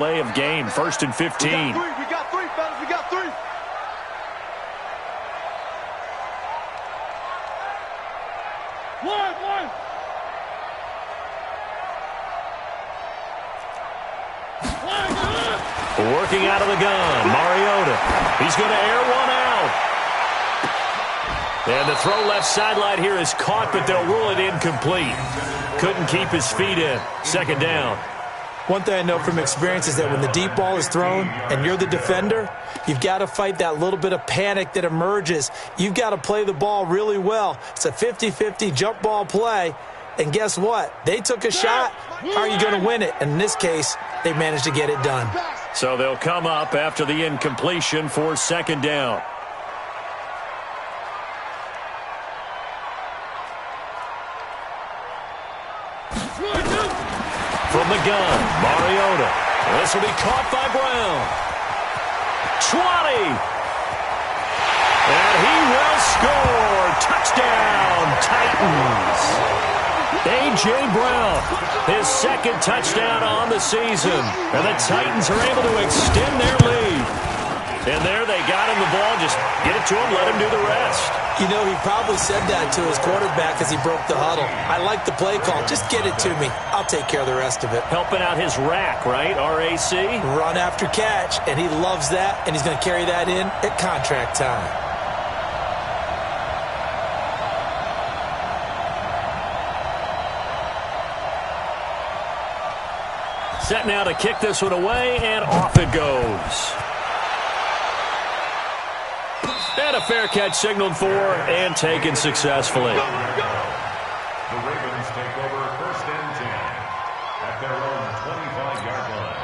Play of game, 1st and 15. We got three, fellas. We got three. One. Working out of the gun, Mariota. He's going to air one out. And the throw left sideline here is caught, but they'll rule it incomplete. Couldn't keep his feet in. 2nd down. One thing I know from experience is that when the deep ball is thrown and you're the defender, you've got to fight that little bit of panic that emerges. You've got to play the ball really well. It's a 50-50 jump ball play. And guess what? They took a shot. How are you going to win it? And in this case, they managed to get it done. So they'll come up after the incompletion for 2nd down. From the gun, Mariota. This will be caught by Brown. 20. And he will score. Touchdown, Titans. A.J. Brown, his 2nd touchdown on the season. And the Titans are able to extend their lead. And there they got him the ball. Just get it to him, let him do the rest. You know, he probably said that to his quarterback as he broke the huddle. I like the play call. Just get it to me. I'll take care of the rest of it. Helping out his rack, right? R-A-C? Run after catch, and he loves that, and he's going to carry that in at contract time. Set now to kick this one away, and off it goes. And a fair catch signaled for and taken successfully. The Ravens take over 1st and 10 at their own 25-yard line.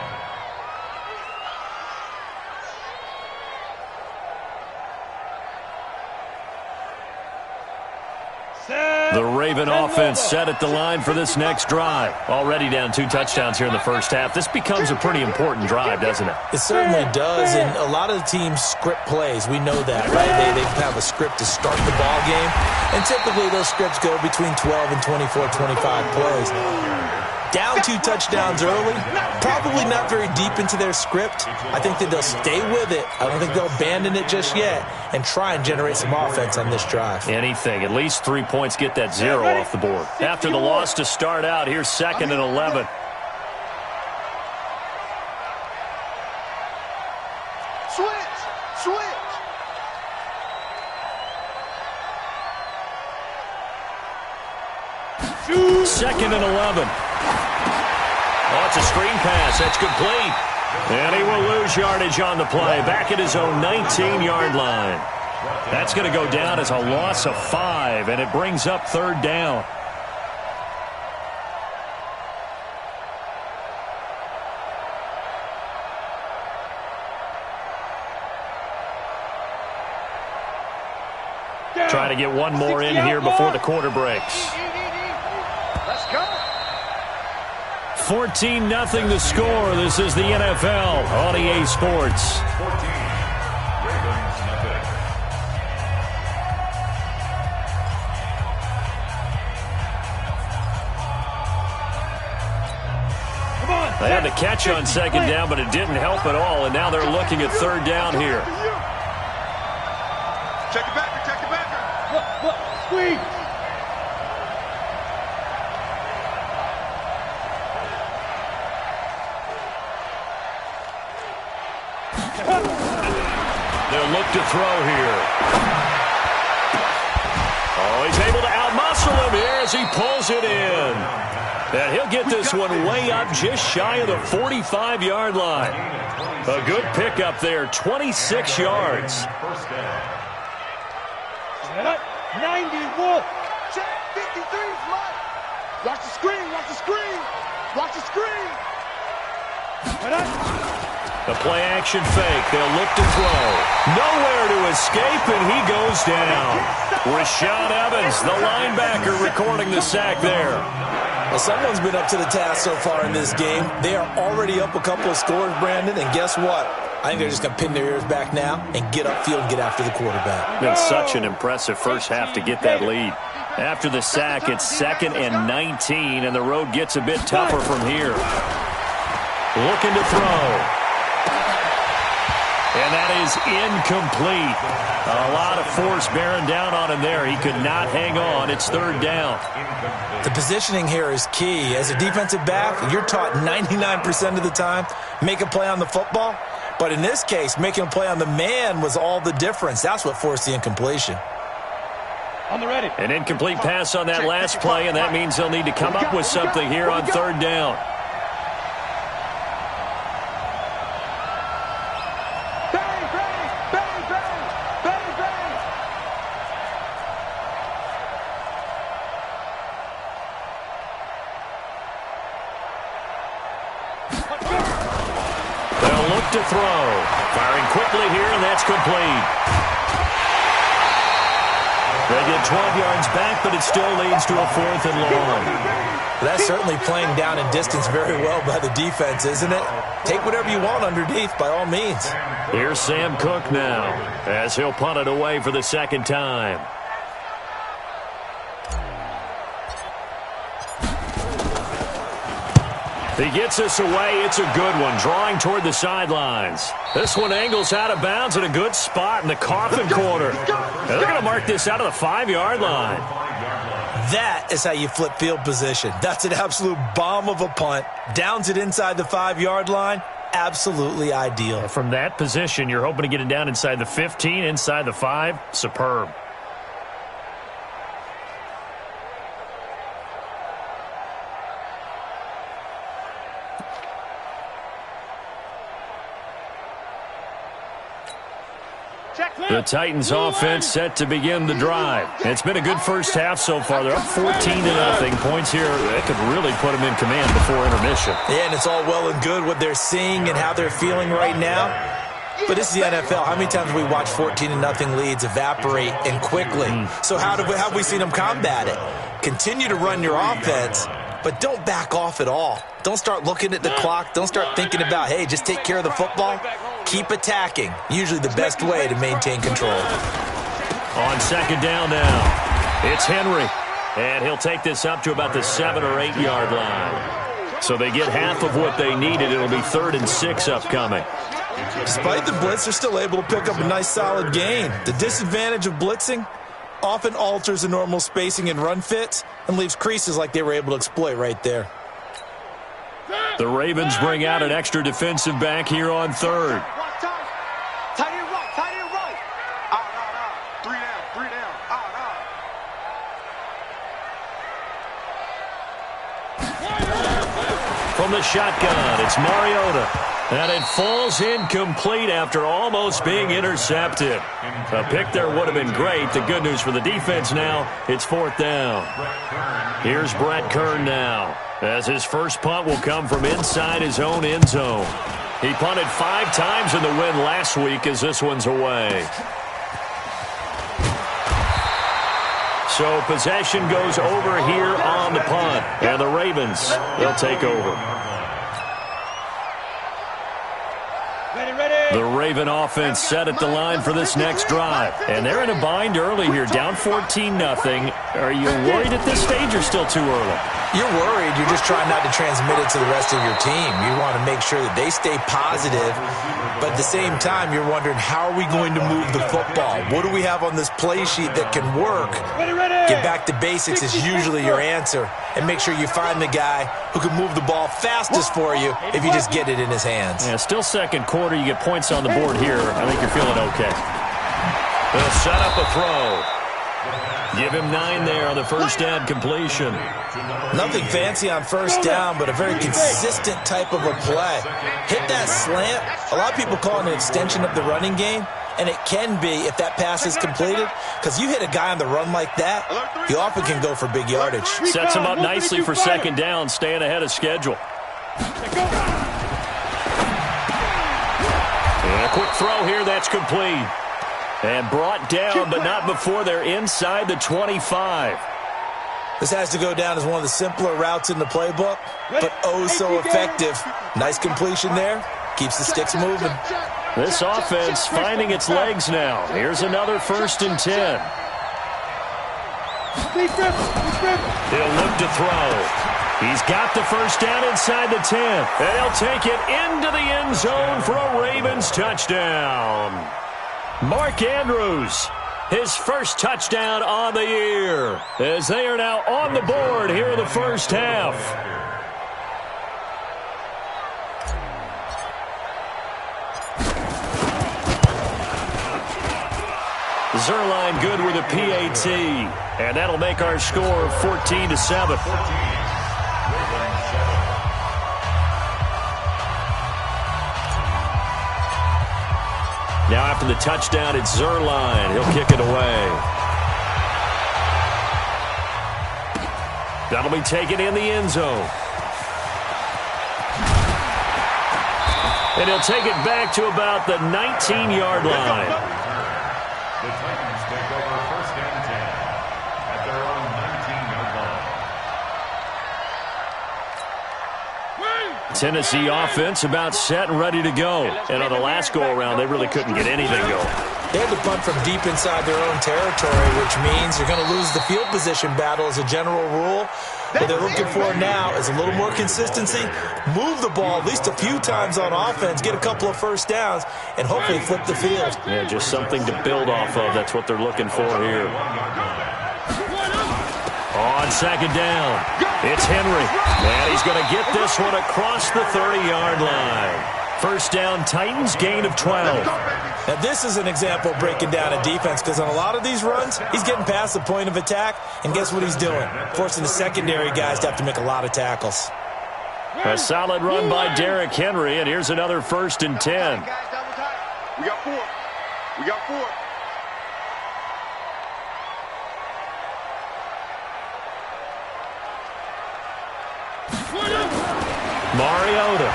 The Raven offense set at the line for this next drive. Already down 2 touchdowns here in the first half. This becomes a pretty important drive, doesn't it? It certainly does, and a lot of the teams script plays. We know that, right? They have a script to start the ball game, and typically those scripts go between 12 and 24, 25 plays. Down 2 touchdowns early, probably not very deep into their script. I think that they'll stay with it. I don't think they'll abandon it just yet and try and generate some offense on this drive. Anything. At least 3 points, get that 0 off the board. After the loss to start out, here's 2nd and 11. Switch. 2nd and 11. Oh, it's a screen pass. That's complete. And he will lose yardage on the play. Back at his own 19-yard line. That's going to go down as a loss of 5, and it brings up 3rd down. Trying to get one more in here before the quarter breaks. Let's go. 14-0 the score. This is the NFL on EA Sports. 14, Ravens nothing. They had the catch on 2nd down, but it didn't help at all, and now they're looking at 3rd down here. Check it back. Look, squeeze. They'll look to throw here. Oh, he's able to outmuscle him here as he pulls it in. And he'll get this one way up just shy of the 45-yard line. A good pickup there, 26 yards. 91. Check 53's mine. Watch the screen. The play action fake. They'll look to throw. Nowhere to escape, and he goes down. Rashaan Evans, the linebacker, recording the sack there. Well, someone's been up to the task so far in this game. They are already up a couple of scores, Brandon, and guess what? I think they're just going to pin their ears back now and get upfield and get after the quarterback. Been such an impressive first half to get that lead. After the sack, it's 2nd and 19, and the road gets a bit tougher from here. Looking to throw. And that is incomplete. A lot of force bearing down on him there. He could not hang on. It's third down. The positioning here is key. As a defensive back, you're taught 99% of the time, make a play on the football. But in this case, making a play on the man was all the difference. That's what forced the incompletion. On the ready. An incomplete pass on that last play, and that means they'll need to come up with something here on third down. To throw. Firing quickly here, and that's complete. They get 12 yards back, but it still leads to a 4th and long. That's certainly playing down in distance very well by the defense, isn't it? Take whatever you want underneath, by all means. Here's Sam Cook now, as he'll punt it away for the second time. He gets this away. It's a good one, drawing toward the sidelines. This one angles out of bounds at a good spot in the coffin corner. And they're going to mark this out of the 5-yard line. That is how you flip field position. That's an absolute bomb of a punt. Downs it inside the 5-yard line. Absolutely ideal. From that position, you're hoping to get it down inside the 15, inside the 5. Superb. The Titans offense set to begin the drive. It's been a good first half so far. They're up 14-0. Points here that could really put them in command before intermission. Yeah, and it's all well and good what they're seeing and how they're feeling right now. But this is the NFL. How many times have we watched 14-0 leads evaporate and quickly? So how have we seen them combat it? Continue to run your offense, but don't back off at all. Don't start looking at the clock. Don't start thinking about, hey, just take care of the football. Keep attacking. Usually the best way to maintain control. On second down now, it's Henry. And he'll take this up to about the 7- or 8-yard line. So they get half of what they needed. It'll be 3rd and 6 upcoming. Despite the blitz, they're still able to pick up a nice solid gain. The disadvantage of blitzing often alters the normal spacing and run fits and leaves creases like they were able to exploit right there. The Ravens bring out an extra defensive back here on 3rd. Tight end right, tight end right. Out. 3 down. Out. From the shotgun, it's Mariota. And it falls incomplete after almost being intercepted. A pick there would have been great. The good news for the defense now, it's 4th down. Here's Brett Kern now, as his first punt will come from inside his own end zone. He punted 5 times in the win last week as this one's away. So possession goes over here on the punt. And the Ravens, they'll take over. The Raven offense set at the line for this next drive. And they're in a bind early here, down 14-0. Are you worried at this stage or still too early? You're worried. You're just trying not to transmit it to the rest of your team. You want to make sure that they stay positive. But at the same time, you're wondering, how are we going to move the football? What do we have on this play sheet that can work? Get back to basics is usually your answer. And make sure you find the guy who can move the ball fastest for you if you just get it in his hands. Yeah, still second quarter. You get points on the board here. I think you're feeling okay. They'll set up a throw. Give him 9 there on the first down completion. Nothing fancy on first down, but a very consistent type of a play. Hit that slant. A lot of people call it an extension of the running game, and it can be if that pass is completed, because you hit a guy on the run like that, you often can go for big yardage. Sets him up nicely for second down, staying ahead of schedule. And a quick throw here, that's complete. And brought down, but not before they're inside the 25. This has to go down as one of the simpler routes in the playbook, but oh so effective. Nice completion there. Keeps the sticks moving. This offense finding its legs now. Here's another 1st and 10. He'll look to throw. He's got the first down inside the 10. And he'll take it into the end zone for a Ravens touchdown. Mark Andrews, his first touchdown on the year, as they are now on the board here in the first half. Zerline good with a PAT, and that'll make our score 14-7. Now after the touchdown, it's Zerline. He'll kick it away. That'll be taken in the end zone. And he'll take it back to about the 19-yard line. The Titans take over first and 10 at their own 19-yard line. Tennessee offense about set and ready to go. And on the last go-around, they really couldn't get anything going. They had to punt from deep inside their own territory, which means you're going to lose the field position battle as a general rule. What they're looking for now is a little more consistency, move the ball at least a few times on offense, get a couple of first downs, and hopefully flip the field. Yeah, just something to build off of. That's what they're looking for here. On second down, it's Henry. And he's going to get this one across the 30-yard line. First down, Titans, gain of 12. Now, this is an example of breaking down a defense, because on a lot of these runs, he's getting past the point of attack, and guess what he's doing? Forcing the secondary guys to have to make a lot of tackles. A solid run by Derrick Henry, and here's another first and 10. We got four. We got four. Mariota.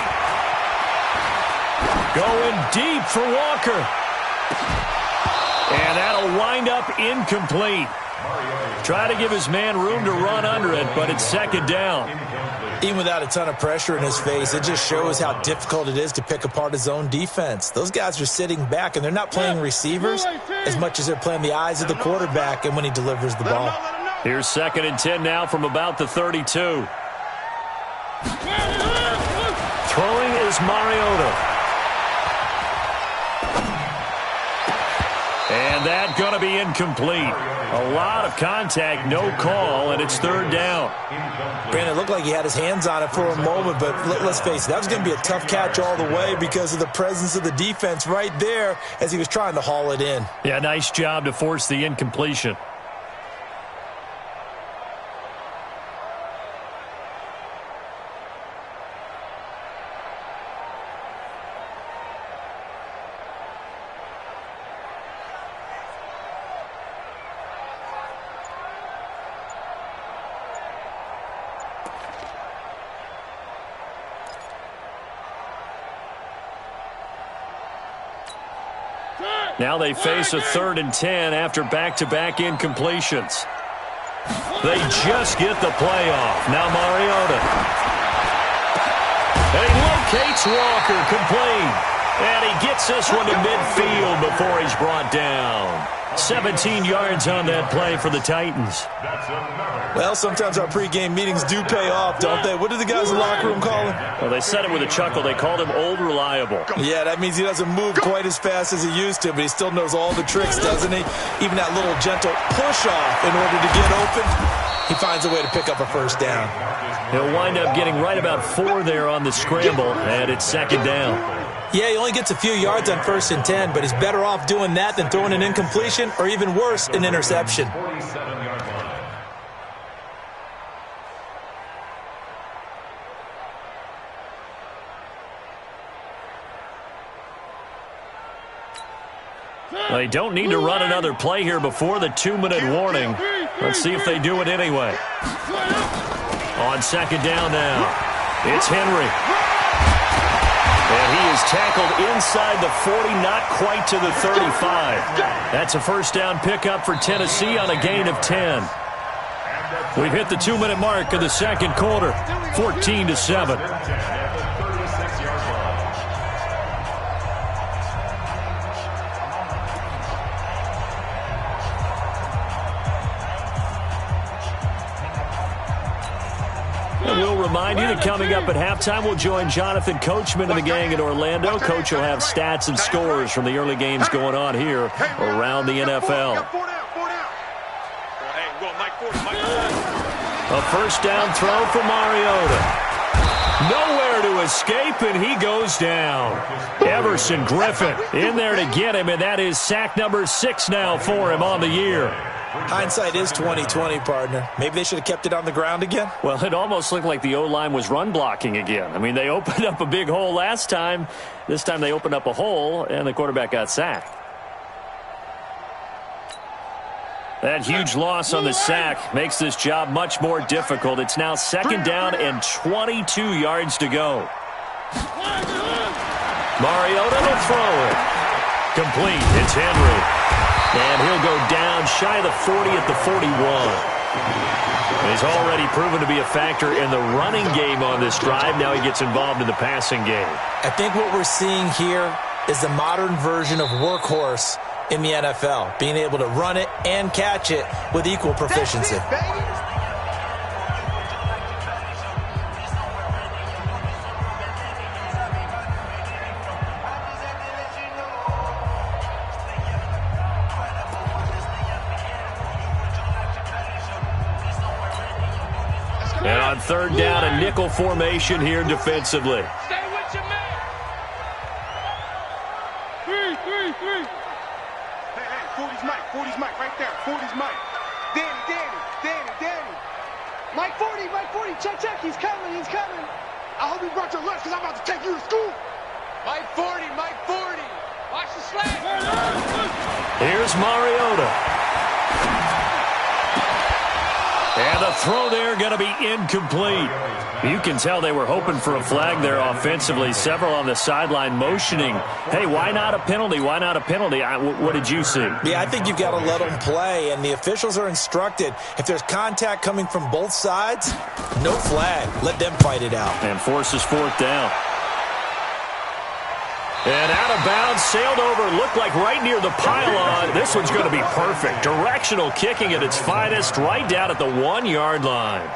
Going deep for Walker. And that'll wind up incomplete. Try to give his man room to run under it, but it's second down. Even without a ton of pressure in his face, it just shows how difficult it is to pick apart his own defense. Those guys are sitting back, and they're not playing receivers as much as they're playing the eyes of the quarterback and when he delivers the ball. Here's second and 10 now from about the 32. Throwing is Mariota. And that's going to be incomplete. A lot of contact, no call, and it's third down. Brandon, it looked like he had his hands on it for a moment, but let's face it, that was going to be a tough catch all the way because of the presence of the defense right there as he was trying to haul it in. Yeah, nice job to force the incompletion. Now they face a third and 10 after back-to-back incompletions. They just get the play off. Now Mariota. And he locates Walker, complete. And he gets this one to midfield before he's brought down. 17 yards on that play for the Titans. Well, sometimes our pregame meetings do pay off, don't they? What do the guys in the locker room call him? Well, they said it with a chuckle. They called him Old Reliable. Yeah, that means he doesn't move quite as fast as he used to, but he still knows all the tricks, doesn't he? Even that little gentle push-off in order to get open, he finds a way to pick up a first down. He'll wind up getting right about 4 there on the scramble, and it's second down. Yeah, he only gets a few yards on first and 10, but he's better off doing that than throwing an incompletion or even worse, an interception. They don't need to run another play here before the 2-minute warning. Let's see if they do it anyway. On second down now, it's Henry. And he is tackled inside the 40, not quite to the 35. That's a first down pickup for Tennessee on a gain of 10. We've hit the 2-minute mark of the second quarter, 14-7. We'll remind you that coming up at halftime, we'll join Jonathan Coachman and the gang in Orlando. Coach will have stats and scores from the early games going on here around the NFL. A first down throw for Mariota. Nowhere to escape, and he goes down. Everson Griffin in there to get him, and that is sack number 6 now for him on the year. Hindsight is 20/20, partner. Maybe they should have kept it on the ground again. Well, it almost looked like the O-line was run blocking again. I mean, they opened up a big hole last time. This time they opened up a hole, and the quarterback got sacked. That huge loss on the sack makes this job much more difficult. It's now second down and 22 yards to go. Mariota will throw it. Complete. It's Henry. And he'll go down shy of the 40 at the 41. He's already proven to be a factor in the running game on this drive. Now he gets involved in the passing game. I think what we're seeing here is the modern version of workhorse in the NFL, being able to run it and catch it with equal proficiency. And on third down, a nickel formation here defensively. Stay with your man. 3. Hey, 40's Mike right there. 40's Mike. Danny. Mike 40, check, he's coming. I hope you brought your lunch because I'm about to take you to school. Mike 40. Watch the slack. Here's Mariota. And the throw there going to be incomplete. You can tell they were hoping for a flag there offensively. Several on the sideline motioning, hey, why not a penalty? What did you see? Yeah, I think you've got to let them play, and the officials are instructed, if there's contact coming from both sides, no flag. Let them fight it out. And forces fourth down. And out of bounds, sailed over, looked like right near the pylon. This one's going to be perfect. Directional kicking at its finest, right down at the 1-yard line.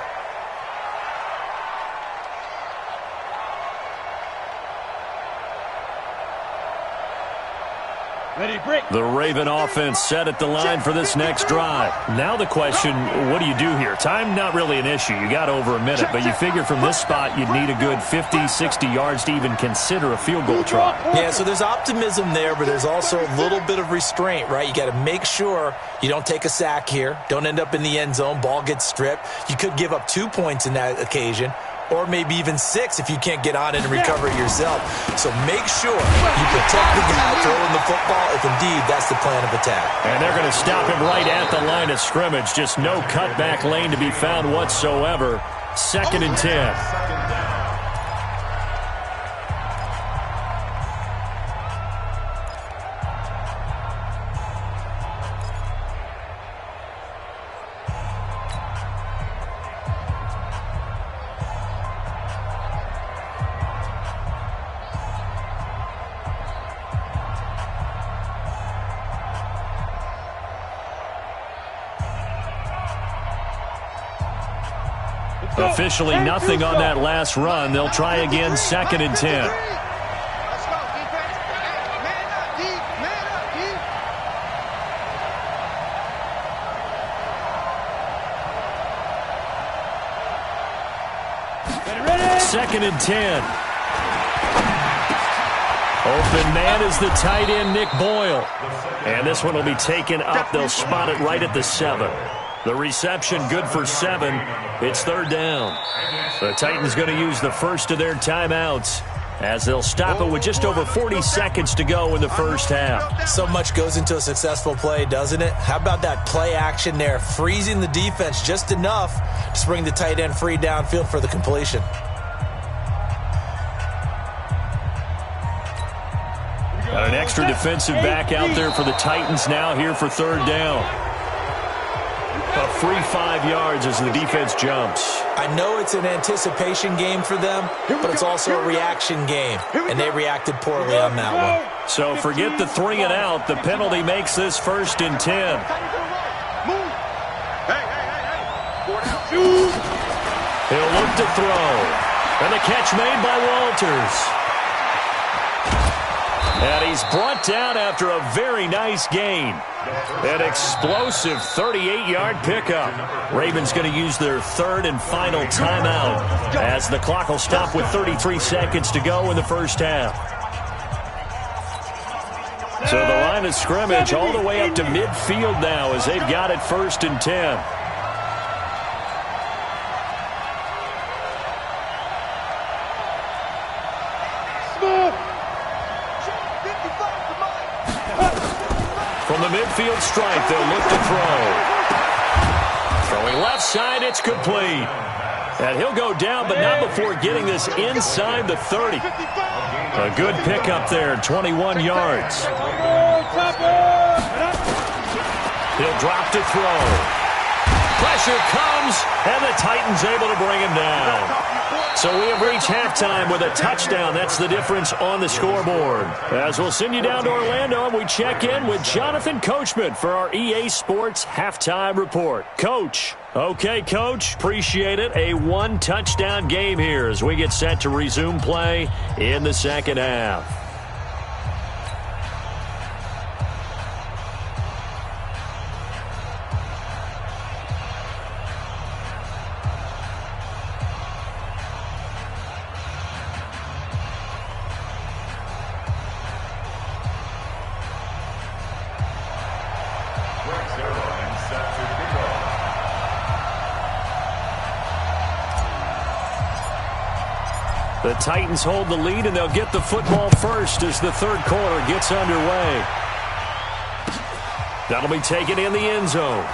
The Raven offense set at the line for this next drive. Now the question, what do you do here? Time not really an issue. You got over a minute, but you figure from this spot you'd need a good 50, 60 yards to even consider a field goal try. Yeah, so there's optimism there, but there's also a little bit of restraint, right? You got to make sure you don't take a sack here. Don't end up in the end zone. Ball gets stripped. You could give up 2 points in that occasion, or maybe even 6 if you can't get on it and recover it yourself. So make sure you protect the guy throwing the football if indeed that's the plan of attack. And they're going to stop him right at the line of scrimmage. Just no cutback lane to be found whatsoever. 2nd and 10. Officially nothing on that last run. They'll try again, 2nd and 10. Let's go, defense. Man up, D. Ready? 2nd and 10. Open man is the tight end, Nick Boyle. And this one will be taken up. They'll spot it right at the 7. The reception good for 7. It's 3rd down. The Titans going to use the first of their timeouts as they'll stop it with just over 40 seconds to go in the first half. So much goes into a successful play, doesn't it? How about that play action there, freezing the defense just enough to bring the tight end free downfield for the completion. Got an extra defensive back out there for the Titans now here for 3rd down. A free 5 yards as the defense jumps. I know it's an anticipation game for them, but it's also a reaction game, and they reacted poorly on that one. So forget the 3 and out. The penalty makes this 1st and 10. He'll look to throw. And the catch made by Walters. And he's brought down after a very nice gain. An explosive 38-yard pickup. Ravens going to use their third and final timeout as the clock will stop with 33 seconds to go in the first half. So the line of scrimmage all the way up to midfield now as they've got it 1st and 10. From the midfield stripe, they'll look to throw. Throwing left side, it's complete. And he'll go down, but not before getting this inside the 30. A good pickup there, 21 yards. He'll drop to throw. Pressure comes, and the Titans able to bring him down. So we have reached halftime with a touchdown. That's the difference on the scoreboard. As we'll send you down to Orlando, and we check in with Jonathan Coachman for our EA Sports Halftime Report. Coach. Okay, Coach. Appreciate it. A one-touchdown game here as we get set to resume play in the second half. The Titans hold the lead, and they'll get the football first as the third quarter gets underway. That'll be taken in the end zone.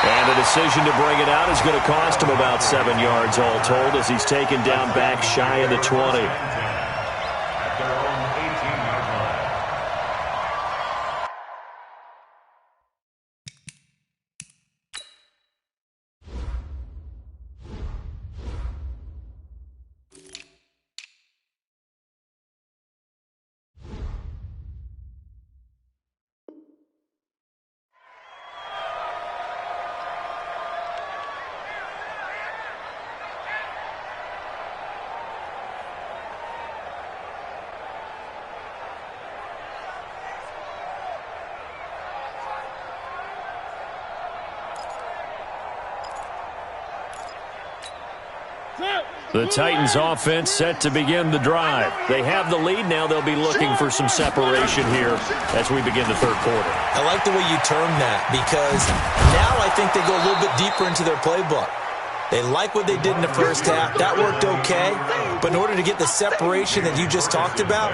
And a decision to bring it out is going to cost him about 7 yards all told as he's taken down back shy of the 20. The Titans offense set to begin the drive. They have the lead. Now they'll be looking for some separation here as we begin the third quarter. I like the way you term that because now I think they go a little bit deeper into their playbook. They like what they did in the first half. That worked okay. But in order to get the separation that you just talked about,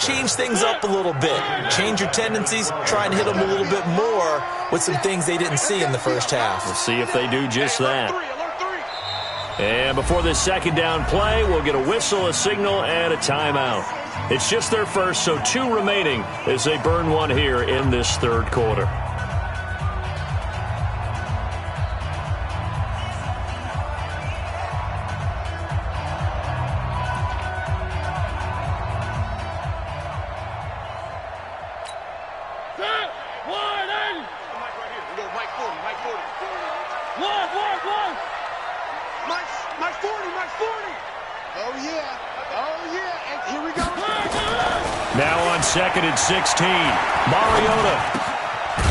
change things up a little bit. Change your tendencies. Try and hit them a little bit more with some things they didn't see in the first half. We'll see if they do just that. And before this second down play, we'll get a whistle, a signal, and a timeout. It's just their first, so 2 remaining as they burn one here in this third quarter. Second and 16. Mariota.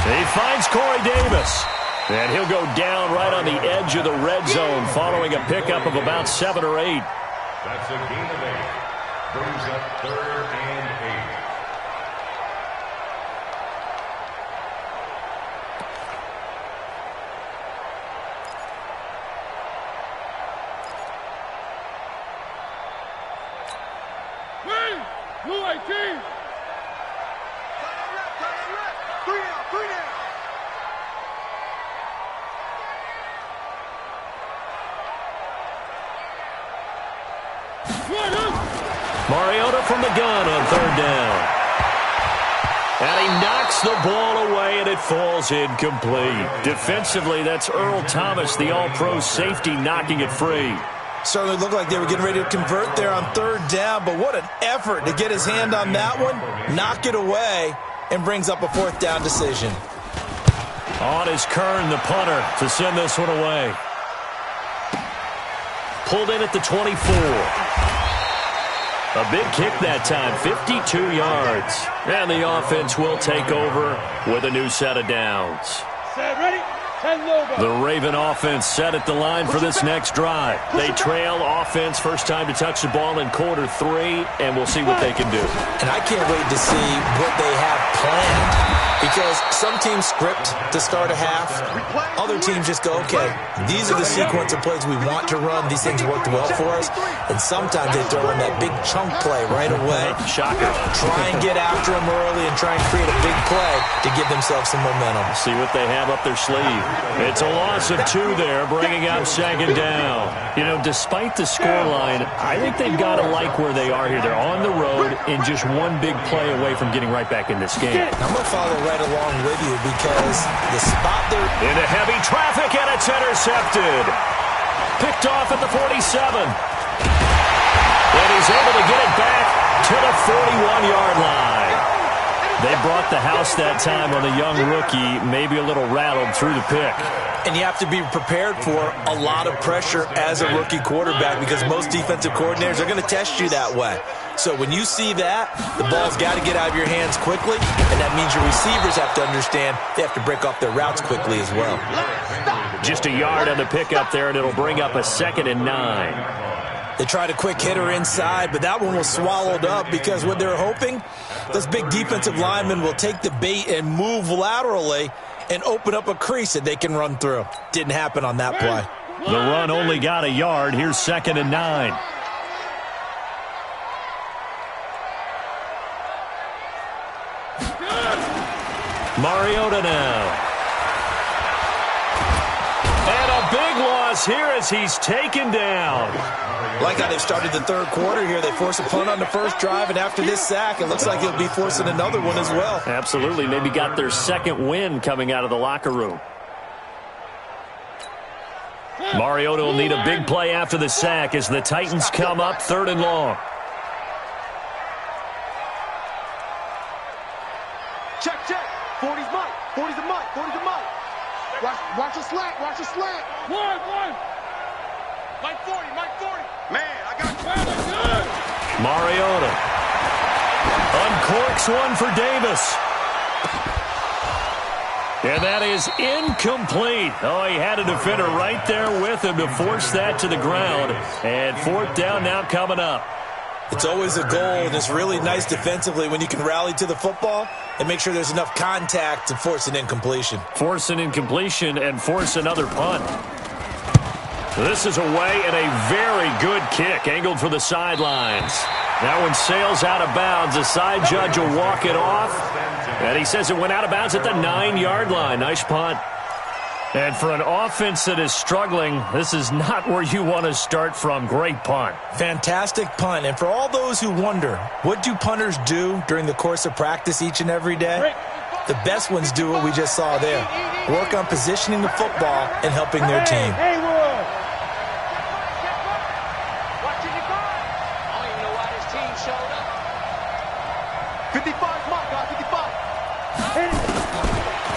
He finds Corey Davis. And he'll go down right on the edge of the red zone following a pickup of about 7 or 8. That's a gain of 8. Brings up 3rd and 8. Mariota from the gun on 3rd down. And he knocks the ball away, and it falls incomplete. Defensively, that's Earl Thomas, the all-pro safety, knocking it free. Certainly looked like they were getting ready to convert there on 3rd down, but what an effort to get his hand on that one, knock it away, and brings up a 4th down decision. On is Kern, the punter, to send this one away. pulled in at the 24. A big kick that time, 52 yards. And the offense will take over with a new set of downs. Set, ready? The Raven offense set at the line for this next drive. They trail offense, first time to touch the ball in quarter 3, and we'll see what they can do. And I can't wait to see what they have planned. Because some teams script to start a half. Other teams just go, okay, these are the sequence of plays we want to run. These things worked well for us. And sometimes they throw in that big chunk play right away. Shocker. Try and get after them early and try and create a big play to give themselves some momentum. See what they have up their sleeve. It's a loss of 2 there, bringing up second down. You know, despite the scoreline, I think they've got to like where they are here. They're on the road and just one big play away from getting right back in this game. I'm going to follow right along with you because the spot there... Into heavy traffic, and it's intercepted. Picked off at the 47. And he's able to get it back to the 41-yard line. They brought the house that time on the young rookie, maybe a little rattled through the pick. And you have to be prepared for a lot of pressure as a rookie quarterback because most defensive coordinators are going to test you that way. So when you see that, the ball's got to get out of your hands quickly, and that means your receivers have to understand they have to break off their routes quickly as well. Just a yard on the pickup there, and it'll bring up a 2nd and 9. They tried a quick hitter inside, but that one was swallowed up because what they're hoping, those big defensive linemen will take the bait and move laterally and open up a crease that they can run through. Didn't happen on that play. The run only got a yard. Here's 2nd and 9. Mariota now. And a big loss here as he's taken down. Like how they've started the third quarter here. They force a punt on the first drive, and after this sack, it looks like he'll be forcing another one as well. Absolutely. Maybe got their second win coming out of the locker room. Mariota will need a big play after the sack as the Titans come up 3rd and long. Check, check. 40's Mike. 40's a Mike. 40's a Mike. Watch the slant. Watch the slant. One. Mike 40. Mike 40. Man, I got you. Mariota uncorks one for Davis. And that is incomplete. Oh, he had a defender right there with him to force that to the ground. And 4th down now coming up. It's always a goal, and it's really nice defensively when you can rally to the football and make sure there's enough contact to force an incompletion. Force an incompletion and force another punt. This is away and a very good kick, angled for the sidelines. That one sails out of bounds. The side judge will walk it off. And he says it went out of bounds at the 9-yard line. Nice punt. And for an offense that is struggling, this is not where you want to start from. Great punt. Fantastic punt. And for all those who wonder, what do punters do during the course of practice each and every day? The best ones do what we just saw there. Work on positioning the football and helping their team.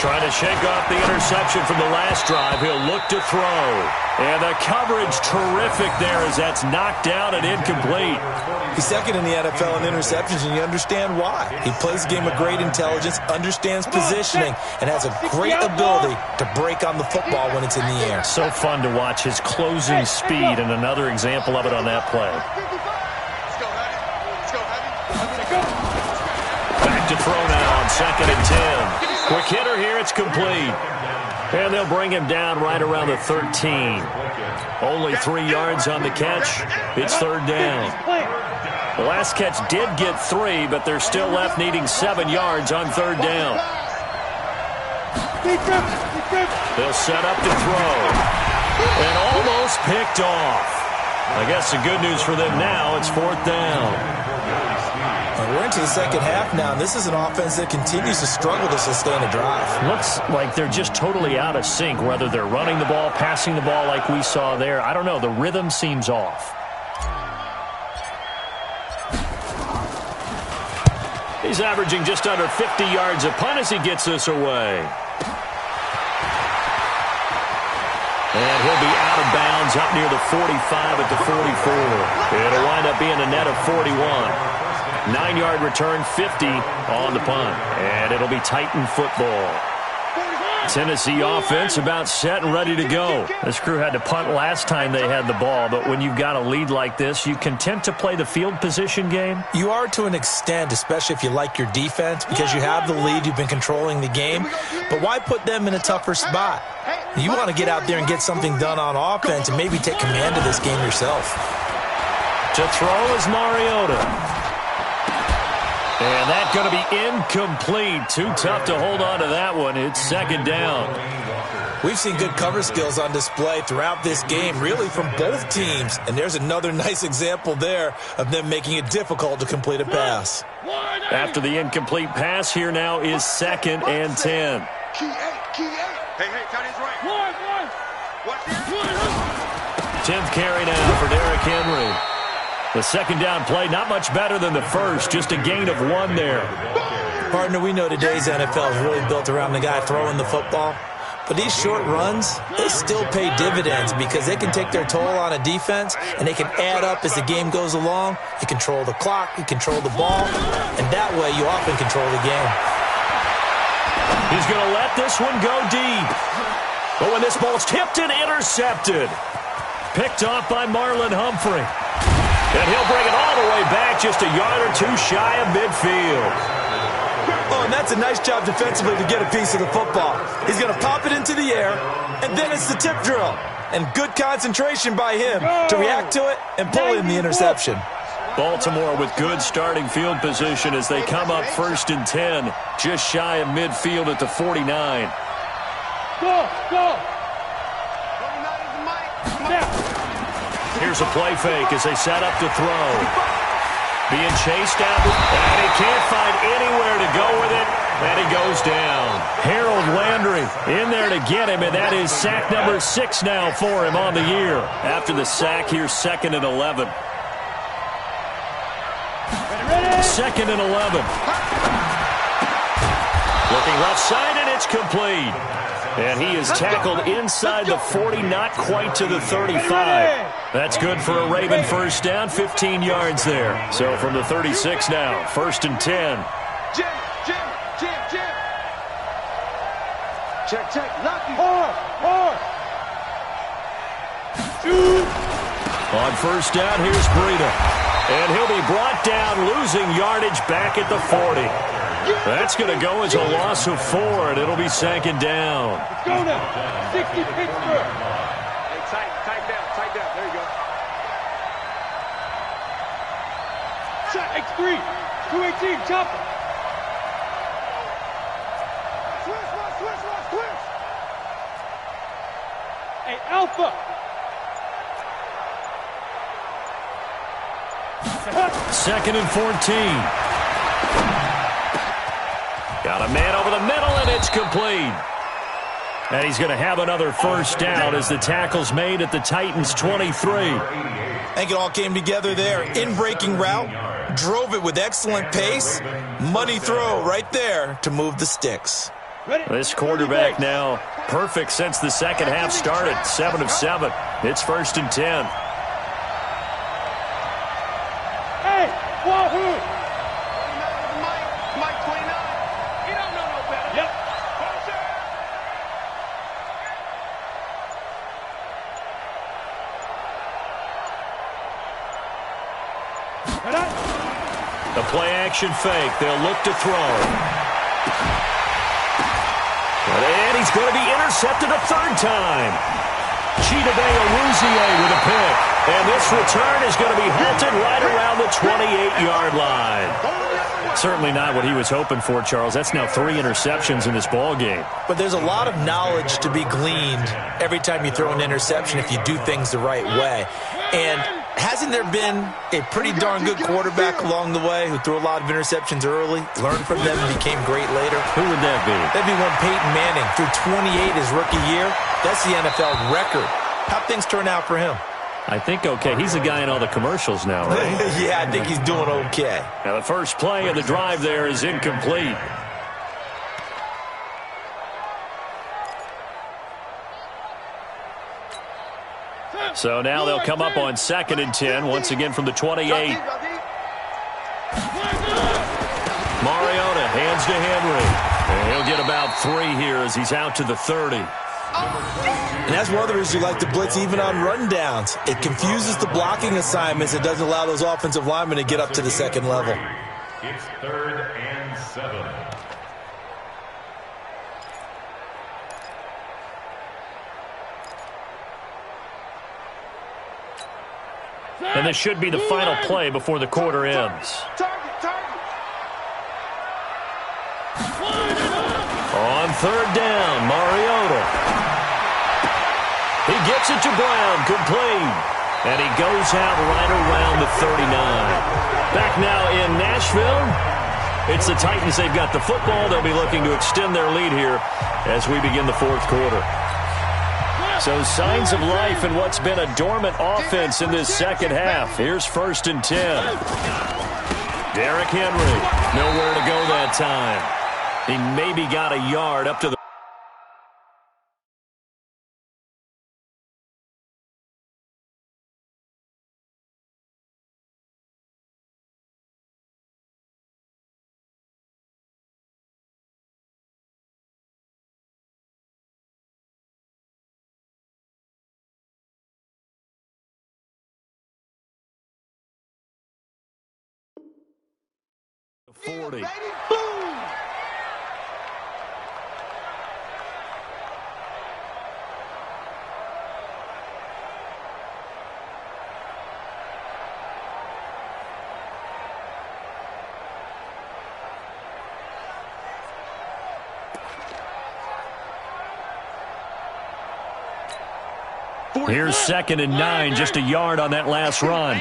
Trying to shake off the interception from the last drive. He'll look to throw. And the coverage terrific there as that's knocked down and incomplete. He's second in the NFL in interceptions, and you understand why. He plays a game of great intelligence, understands positioning, and has a great ability to break on the football when it's in the air. So fun to watch his closing speed, and another example of it on that play. Back to throw now on 2nd and 10. Quick hitter here, it's complete. And they'll bring him down right around the 13. Only 3 yards on the catch. It's 3rd down. The last catch did get 3, but they're still left needing 7 yards on 3rd down. They'll set up to throw. And almost picked off. I guess the good news for them now, it's 4th down. We're into the second half now. This is an offense that continues to struggle to sustain a drive. Looks like they're just totally out of sync, whether they're running the ball, passing the ball like we saw there. I don't know. The rhythm seems off. He's averaging just under 50 yards a punt as he gets this away. And he'll be out of bounds Titans up near the 45 at the 44. It'll wind up being a net of 41. 9-yard return, 50 on the punt. And it'll be Titan football. Tennessee offense about set and ready to go. This crew had to punt last time they had the ball, but when you've got a lead like this, you content to play the field position game? You are to an extent, especially if you like your defense, because you have the lead, you've been controlling the game. But why put them in a tougher spot? You want to get out there and get something done on offense and maybe take command of this game yourself. To throw is Mariota. And that's going to be incomplete. Too tough to hold on to that one. It's second down. We've seen good cover skills on display throughout this game, really from both teams. And there's another nice example there of them making it difficult to complete a pass. After the incomplete pass, here now is 2nd and 10. Key 8, key 8. Hey, tight end's right. Watch this. 10th carry now for Derrick Henry. The second down play, not much better than the first, just a gain of 1 there. Partner, we know today's NFL is really built around the guy throwing the football. But these short runs, they still pay dividends because they can take their toll on a defense and they can add up as the game goes along. You control the clock, you control the ball, and that way you often control the game. He's going to let this one go deep. But when this ball's tipped and intercepted, picked off by Marlon Humphrey. And he'll bring it all the way back, just a yard or 2 shy of midfield. Oh, and that's a nice job defensively to get a piece of the football. He's going to pop it into the air, and then it's the tip drill. And good concentration by him to react to it and pull in the interception. Baltimore with good starting field position as they come up 1st and 10, just shy of midfield at the 49. Go! Here's a play fake as they set up to throw. Being chased down, and he can't find anywhere to go with it, and he goes down. Harold Landry in there to get him, and that is sack number 6 now for him on the year. After the sack, here's 2nd and 11. 2nd and 11. Looking left side, and it's complete. And he is tackled inside the 40, not quite to the 35. That's good for a Raven first down, 15 yards there. So from the 36 now, 1st and 10. Jim. Check. Lucky. Hard. Shoot. On 1st down, here's Breida. And he'll be brought down, losing yardage back at the 40. That's going to go as a loss of 4, and it'll be 2nd down. Let's go now. 60 Pittsburgh. Hey, tight down. There you go. Shot X3. 218. Chopper. Switch. Hey, Alpha. 2nd and 14. Got a man over the middle, and it's complete. And he's going to have another first down as the tackle's made at the Titans' 23. I think it all came together there. In-breaking route, drove it with excellent pace. Money throw right there to move the sticks. This quarterback now perfect since the second half started. 7 of 7. It's 1st and 10. Hey, Wahoo! Mike 29. You don't know no better. Yep. The play-action fake. They'll look to throw. And he's going to be intercepted a 3rd time. Chidobe Awuzie with a pick. And this return is going to be halted right around the 28-yard line. Certainly not what he was hoping for, Charles. That's now 3 interceptions in this ball game. But there's a lot of knowledge to be gleaned every time you throw an interception if you do things the right way. And hasn't there been a pretty darn good quarterback along the way who threw a lot of interceptions early, learned from them, and became great later? Who would that be? That'd be one Peyton Manning. Threw 28 his rookie year. That's the NFL record. How'd things turn out for him? I think okay. He's the guy in all the commercials now, right? Yeah, I think he's doing okay. Now the first play of the drive there is incomplete. So now they'll come up on 2nd and 10, once again from the 28. Mariota hands to Henry. And he'll get about 3 here as he's out to the 30. And that's one of the reasons you like to blitz even on rundowns. It confuses the blocking assignments. It doesn't allow those offensive linemen to get up to the second level. It's 3rd and 7. And this should be the final play before the quarter ends. On 3rd down, Mariota. He gets it to Brown, complete. And he goes out right around the 39. Back now in Nashville. It's the Titans. They've got the football. They'll be looking to extend their lead here as we begin the 4th quarter. So signs of life in what's been a dormant offense in this second half. Here's 1st and 10. Derrick Henry, nowhere to go that time. He maybe got a yard up to the... Yeah, 40. baby. Boom! Here's 2nd and 9, just a yard on that last run.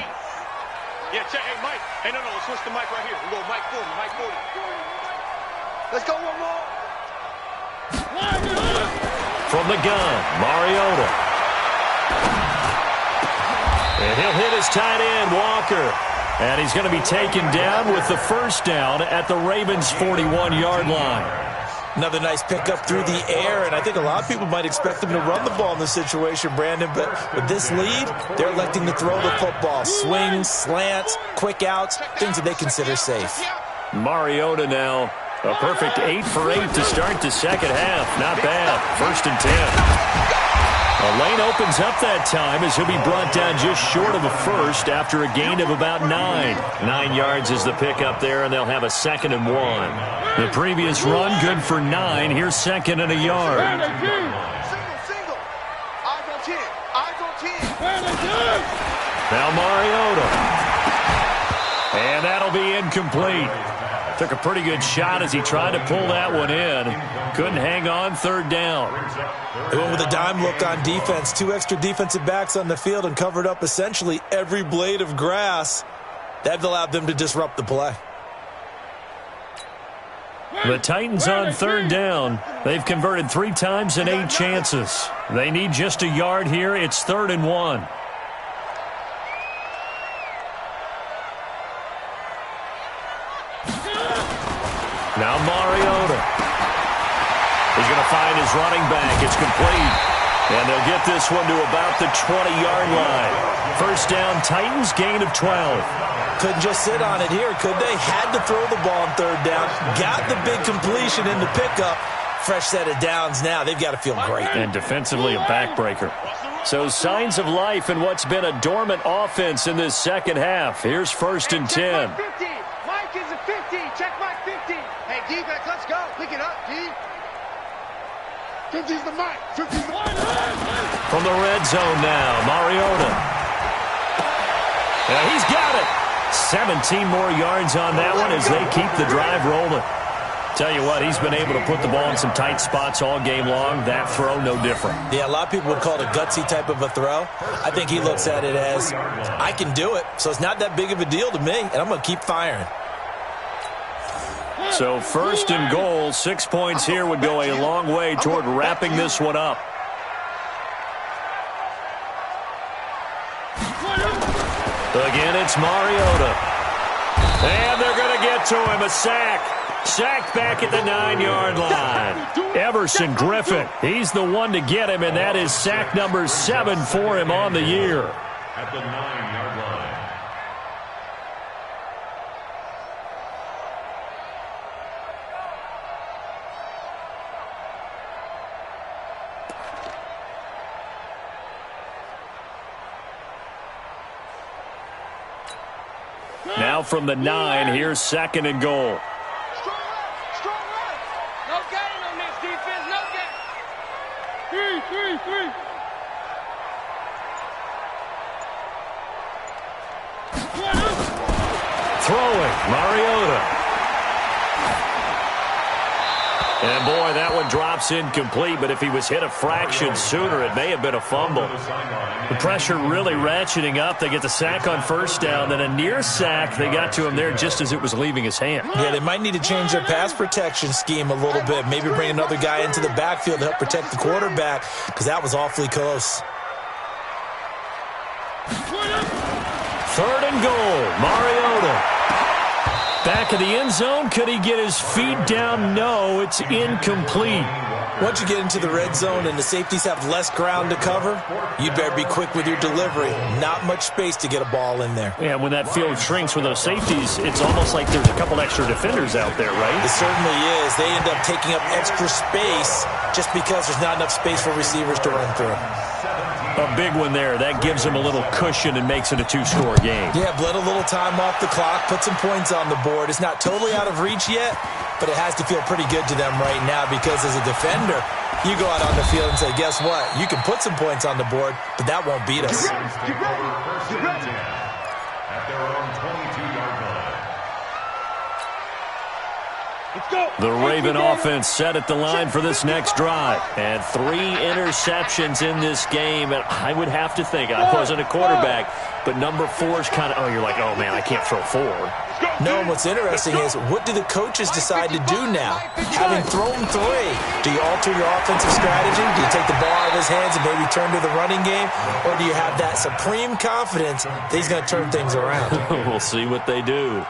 Yeah, check. Hey, Mike. Hey, no, let's switch the mic right here. We go Mike 40, Mike 40. Let's go one more. From the gun, Mariota. And he'll hit his tight end, Walker. And he's going to be taken down with the 1st down at the Ravens' 41-yard line. Another nice pickup through the air, and I think a lot of people might expect them to run the ball in this situation, Brandon, but with this lead, they're electing to throw the football. Swings, slants, quick outs, things that they consider safe. Mariota now, a perfect 8 for 8 to start the second half. Not bad. 1st and 10. A lane opens up that time as he'll be brought down just short of a first after a gain of about 9. 9 yards is the pickup there, and they'll have a 2nd and 1. The previous run, good for 9. Here's 2nd and a yard. Single. Eyes on 10. Eyes on 10. Now Mariota. And that'll be incomplete. Took a pretty good shot as he tried to pull that one in. Couldn't hang on 3rd down. They went with a dime look on defense. 2 extra defensive backs on the field and covered up essentially every blade of grass. That allowed them to disrupt the play. The Titans on 3rd down. They've converted 3 times in 8 chances. They need just a yard here. It's 3rd and 1. Now Mariota. He's going to find his running back. It's complete. And they'll get this one to about the 20-yard line. 1st down, Titans, gain of 12. Couldn't just sit on it here, could they? Had to throw the ball on 3rd down. Got the big completion in the pickup. Fresh set of downs now. They've got to feel great. And defensively, a backbreaker. So signs of life in what's been a dormant offense in this second half. Here's 1st and 10. Mike 50. Mike is a 50. Check Mike 50. Hey, defense, let's go. Pick it up, D. 50's the Mike. 50's the Mike. From the red zone now, Mariota. Yeah, he's got it. 17 more yards on that one as they keep the drive rolling. Tell you what, he's been able to put the ball in some tight spots all game long. That throw, no different. Yeah, a lot of people would call it a gutsy type of a throw. I think he looks at it as, I can do it, so it's not that big of a deal to me, and I'm going to keep firing. So 1st and goal, 6 points here would go a long way toward wrapping this one up. Again, it's Mariota. And they're going to get to him, a sack. Sacked back at the 9-yard line. Everson Griffin, he's the one to get him, and that is sack number 7 for him on the year. At the 9-yard line. Now from the 9, here's 2nd and goal. Strong run. No gain on this defense. No gain. Three. Throwing, Mariota. And, boy, that one drops incomplete, but if he was hit a fraction sooner, it may have been a fumble. The pressure really ratcheting up. They get the sack on first down, then a near sack. They got to him there just as it was leaving his hand. Yeah, they might need to change their pass protection scheme a little bit. Maybe bring another guy into the backfield to help protect the quarterback, because that was awfully close. 3rd and goal, Mariota. Back of the end zone. Could he get his feet down? No, it's incomplete. Once you get into the red zone and the safeties have less ground to cover, you better be quick with your delivery. Not much space to get a ball in there. Yeah, when that field shrinks with those safeties, it's almost like there's a couple extra defenders out there, right? It certainly is. They end up taking up extra space just because there's not enough space for receivers to run through. A big one there. That gives them a little cushion and makes it a 2-score game. Yeah, bled a little time off the clock, put some points on the board. It's not totally out of reach yet, but it has to feel pretty good to them right now because as a defender, you go out on the field and say, guess what? You can put some points on the board, but that won't beat us. Get ready. At their own 22-yard line. Let's go. The Raven offense set at the line for this next drive. And 3 interceptions in this game. And I would have to think, I wasn't a quarterback, but number 4 is kind of, you're like, oh, man, I can't throw 4. No, and what's interesting is what do the coaches decide to do now? Having thrown 3, do you alter your offensive strategy? Do you take the ball out of his hands and maybe turn to the running game? Or do you have that supreme confidence that he's going to turn things around? We'll see what they do.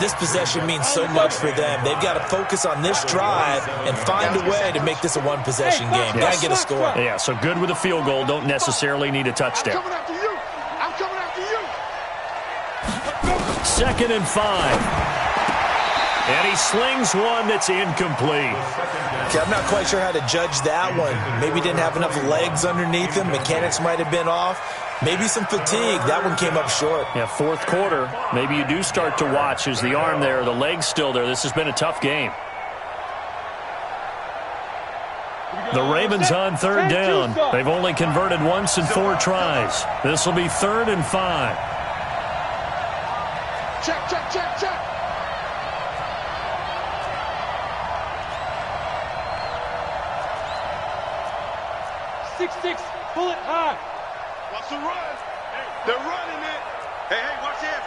This possession means so much for them. They've got to focus on this drive and find a way to make this a one-possession game. Got to get a score. Yeah, so good with a field goal. Don't necessarily need a touchdown. I'm coming after you. 2nd and 5. And he slings one that's incomplete. Okay, I'm not quite sure how to judge that one. Maybe didn't have enough legs underneath him. Mechanics might have been off. Maybe some fatigue. That one came up short. Yeah, 4th quarter. Maybe you do start to watch. Is the arm there, the leg's still there? This has been a tough game. The Ravens on 3rd down. They've only converted once in 4 tries. This will be 3rd and 5. Check. 6-6, pull it high. Watch the run. They're running it. Hey, watch it.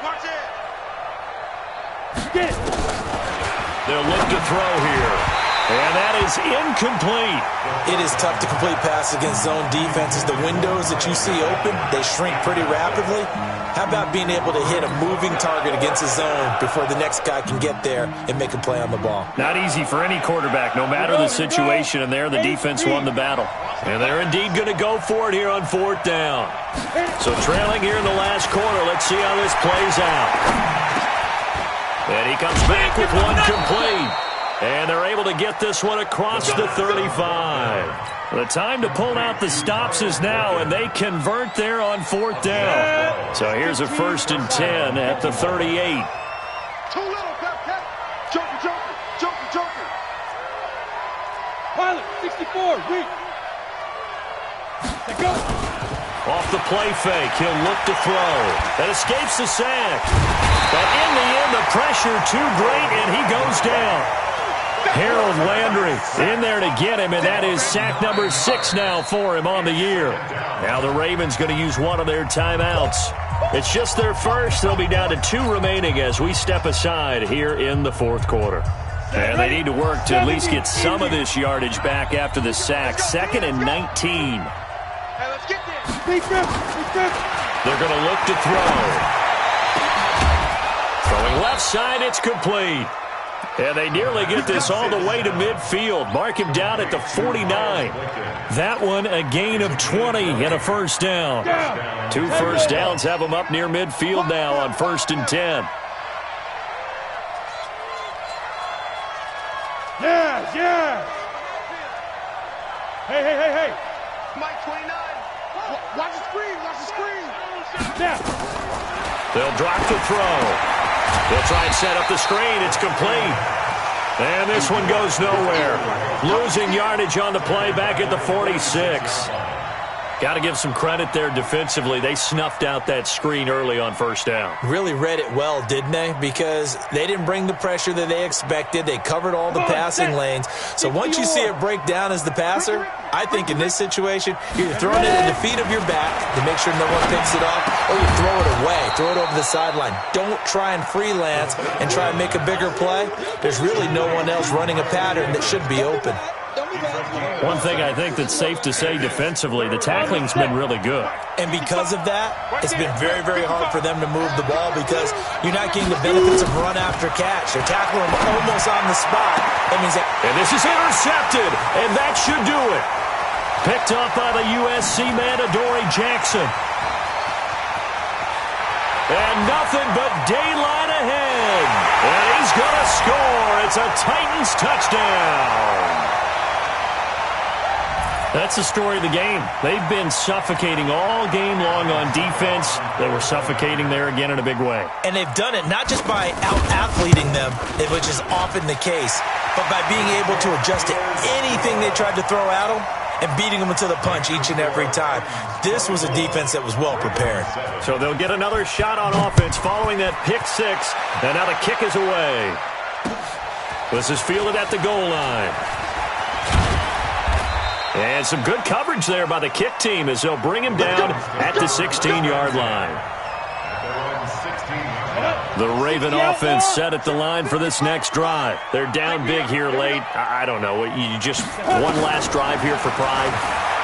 Get it. They'll look to throw here. And that is incomplete. It is tough to complete passes against zone defenses. The windows that you see open, they shrink pretty rapidly. How about being able to hit a moving target against a zone before the next guy can get there and make a play on the ball? Not easy for any quarterback, no matter the situation. And there, the defense won the battle. And they're indeed going to go for it here on 4th down. So trailing here in the last quarter. Let's see how this plays out. And he comes back with one complete. And they're able to get this one across the 35. The time to pull out the stops is now, and they convert there on 4th down. So here's a 1st and 10 at the 38. Too little, Pep. Joker. Pilot, 64, weak. Let's go. Off the play fake, he'll look to throw. That escapes the sack. But in the end, the pressure too great, and he goes down. Harold Landry in there to get him, and that is sack number 6 now for him on the year. Now the Ravens going to use one of their timeouts. It's just their first. They'll be down to 2 remaining as we step aside here in the 4th quarter. And they need to work to at least get some of this yardage back after the sack. 2nd and 19. Hey, let's get this. They're going to look to throw. Throwing left side, it's complete. And they nearly get this all the way to midfield. Mark him down at the 49. That one a gain of 20 and a first down. 2 first downs have them up near midfield now on 1st and 10. Yeah. Hey. Mike 29. Watch the screen. Yeah. They'll drop the throw. They'll try and set up the screen. It's complete. And this one goes nowhere. Losing yardage on the play back at the 46. Got to give some credit there defensively. They snuffed out that screen early on first down. Really read it well, didn't they? Because they didn't bring the pressure that they expected. They covered all the passing lanes. So once you see it break down as the passer, I think in this situation, you're throwing it in the feet of your back to make sure no one picks it up, or you throw it away, throw it over the sideline. Don't try and freelance and try and make a bigger play. There's really no one else running a pattern that should be open. One thing I think that's safe to say defensively, the tackling's been really good. And because of that, it's been very, very hard for them to move the ball because you're not getting the benefits of run after catch. They're tackling them almost on the spot. That means and this is intercepted, and that should do it. Picked up by the USC man, Adoree Jackson. And nothing but daylight ahead. And he's going to score. It's a Titans touchdown. That's the story of the game. They've been suffocating all game long on defense. They were suffocating there again in a big way. And they've done it not just by out-athleting them, which is often the case, but by being able to adjust to anything they tried to throw at them and beating them to the punch each and every time. This was a defense that was well prepared. So they'll get another shot on offense following that pick six. And now the kick is away. This is fielded at the goal line. And some good coverage there by the kick team as they'll bring him down at the 16-yard line. The Raven offense set at the line for this next drive. They're down big here late. I don't know. You just one last drive here for pride.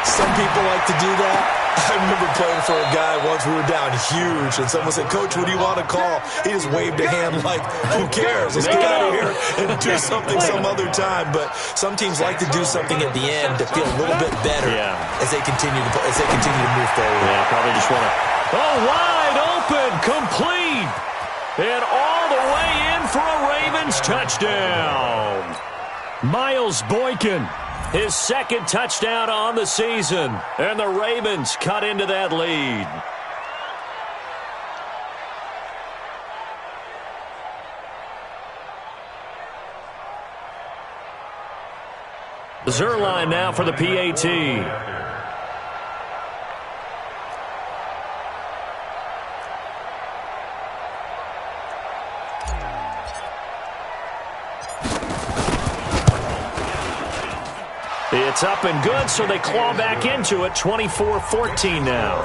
Some people like to do that. I remember playing for a guy once. We were down huge, and someone said, "Coach, what do you want to call?" He just waved a hand like, "Who cares? Let's get out of here and do something some other time." But some teams like to do something at the end to feel a little bit better as they continue to move forward. Yeah, probably just want to. Oh, wide open, complete, and all the way in for a Ravens touchdown. Miles Boykin. His second touchdown on the season. And the Ravens cut into that lead. Zerline now for the PAT. It's up and good, so they claw back into it. 24-14 now.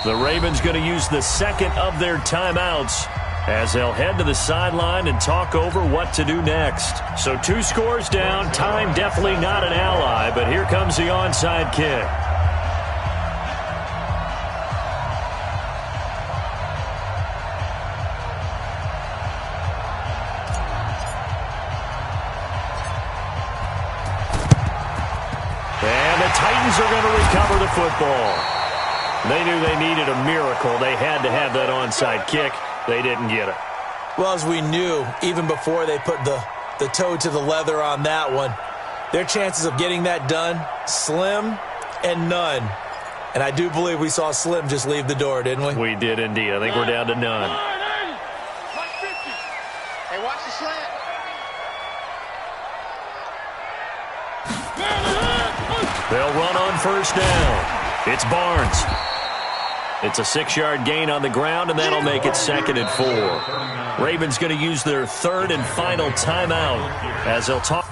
The Ravens going to use the second of their timeouts as they'll head to the sideline and talk over what to do next. So 2 scores down. Time definitely not an ally, but here comes the onside kick. Titans are going to recover the football. They knew they needed a miracle. They had to have that onside kick. They didn't get it. Well, as we knew, even before they put the toe to the leather on that one, their chances of getting that done, slim and none. And I do believe we saw Slim just leave the door, didn't we? We did indeed. I think we're down to none. Hey, watch the slant. They'll run on first down. It's Barnes. It's a 6-yard gain on the ground, and that'll make it 2nd and 4. Ravens going to use their 3rd and final timeout as they'll talk.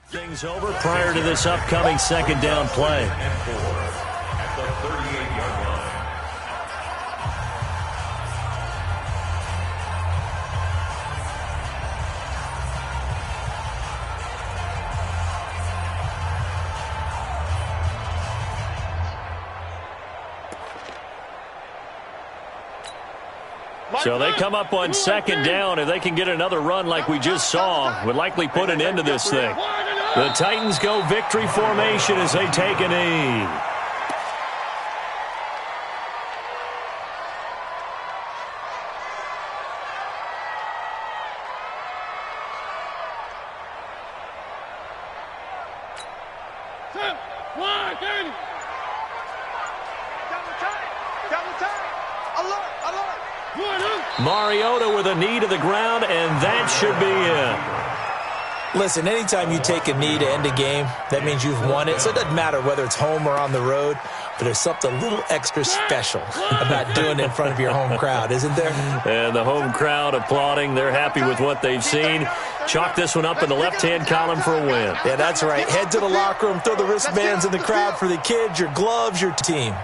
Things over prior to this upcoming 2nd down play. At the 38-yard line. So they come up on second down. If they can get another run like we just saw, would likely put an end to this thing. The Titans go victory formation as they take a knee. Mariota with a knee to the ground, and that should be it. Listen, anytime you take a knee to end a game, that means you've won it. So it doesn't matter whether it's home or on the road, but there's something a little extra special about doing it in front of your home crowd, isn't there? And the home crowd applauding. They're happy with what they've seen. Chalk this one up in the left-hand column for a win. Yeah, that's right. Head to the locker room, throw the wristbands in the crowd for the kids, your gloves, your team.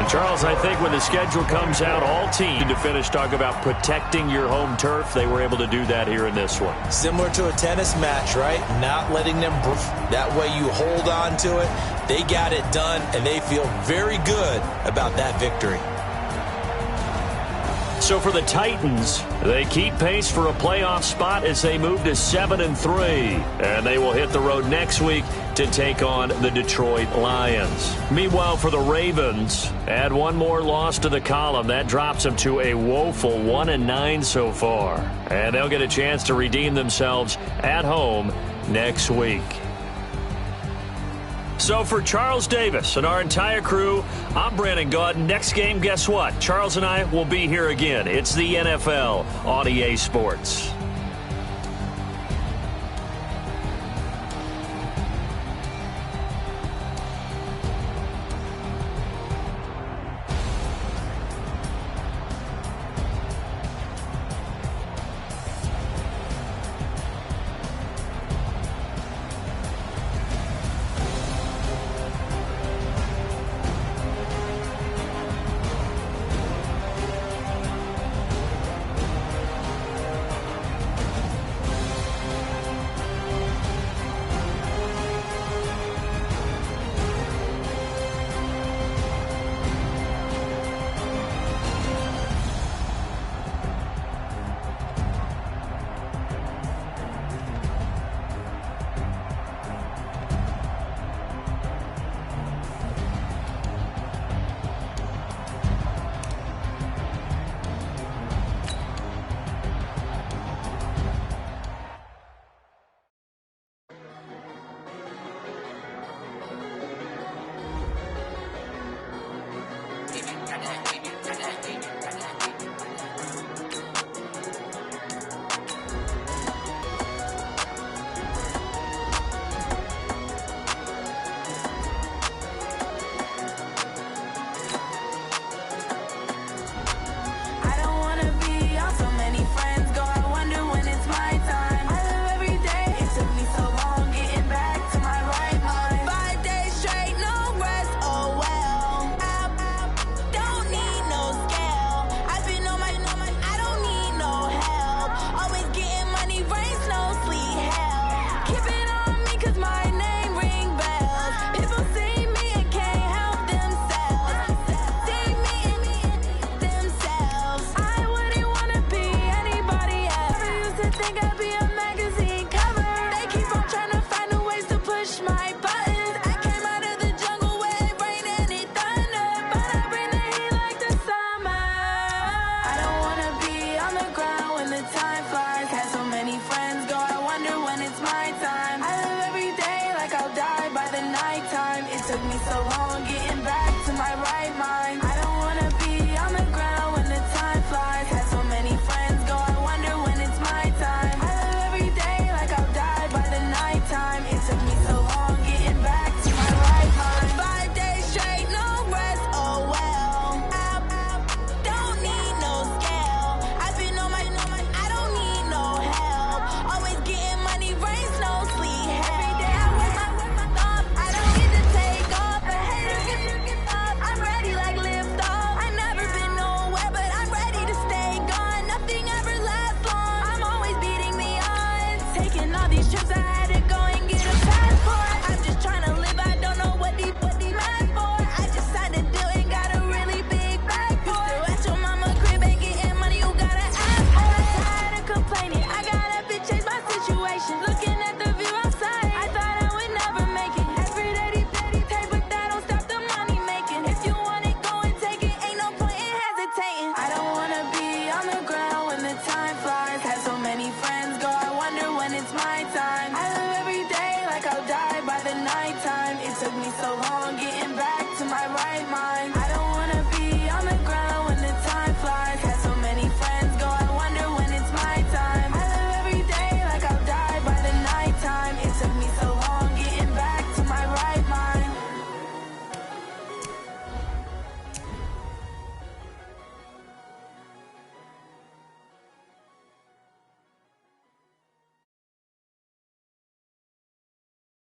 Charles, I think when the schedule comes out, all teams to finish talk about protecting your home turf. They were able to do that here in this one. Similar to a tennis match, right? Not letting them breathe. That way you hold on to it. They got it done, and they feel very good about that victory. So for the Titans, they keep pace for a playoff spot as they move to 7-3. And they will hit the road next week to take on the Detroit Lions. Meanwhile, for the Ravens, add one more loss to the column. That drops them to a woeful 1-9 so far. And they'll get a chance to redeem themselves at home next week. So for Charles Davis and our entire crew, I'm Brandon Gaud. Next game, guess what? Charles and I will be here again. It's the NFL on EA Sports. when it's my time.